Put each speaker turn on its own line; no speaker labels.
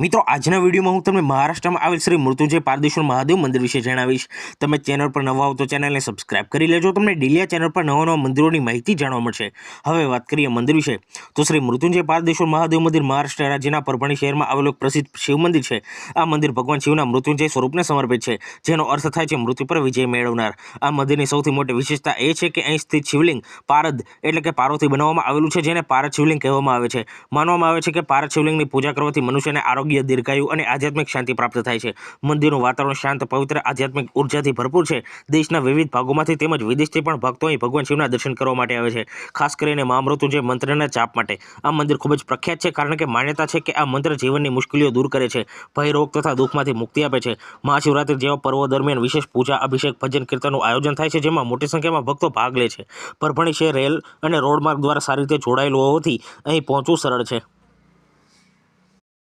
મિત્રો આજના વિડીયોમાં હું તમને મહારાષ્ટ્રમાં આવેલ શ્રી મૃત્યુંજય પારદેશ્વર મહાદેવ મંદિર વિશે જણાવીશ। તમે ચેનલ પર નવા હો તો ચેનલને સબસ્ક્રાઇબ કરી લેજો। તમને ડેલી આ ચેનલ પર નવા મંદિરોની માહિતી જાણવા મળશે। હવે વાત કરીએ મંદિર વિશે તો શ્રી મૃત્યુંજય પારદેશ્વર મહાદેવ મંદિર મહારાષ્ટ્ર રાજ્યના પરભણી શહેરમાં આવેલું એક પ્રસિદ્ધ શિવ મંદિર છે। આ મંદિર ભગવાન શિવના મૃત્યુંજય સ્વરૂપને સમર્પિત છે, જેનો અર્થ થાય છે મૃત્યુ પર વિજય મેળવનાર। આ મંદિરની સૌથી મોટી વિશેષતા એ છે કે અહીં સ્થિત શિવલિંગ પારદ એટલે કે પારોથી બનાવવામાં આવેલું છે, જેને પારદ શિવલિંગ કહેવામાં આવે છે। માનવામાં આવે છે કે પારદ શિવલિંગની પૂજા કરવાથી મનુષ્યને આરોગ્ય, દીર્ઘાયુ અને આધ્યાત્મિક શાંતિ પ્રાપ્ત થાય છે। મંદિરનું વાતાવરણ શાંત, પવિત્ર, આધ્યાત્મિક ઉર્જાથી ભરપૂર છે। દેશના વિવિધ ભાગોમાંથી તેમજ વિદેશથી પણ ભક્તો અહીં ભગવાન શિવના દર્શન કરવા માટે આવે છે, ખાસ કરીને મહામૃત્યુંજય મંત્રના જાપ માટે। આ મંદિર ખૂબ જ પ્રખ્યાત છે, કારણ કે માન્યતા છે કે આ મંત્ર જીવનની મુશ્કેલીઓ દૂર કરે છે, ભય, રોગ તથા દુઃખમાંથી મુક્તિ આપે છે। મહાશિવરાત્રિ જેવા પર્વો દરમિયાન વિશેષ પૂજા, અભિષેક, ભજન કીર્તનનું આયોજન થાય છે, જેમાં મોટી સંખ્યામાં ભક્તો ભાગ લે છે। પરભણી શહેર રેલ અને રોડ માર્ગ દ્વારા સારી રીતે જોડાયેલું હોવાથી અહીં પહોંચવું સરળ છે।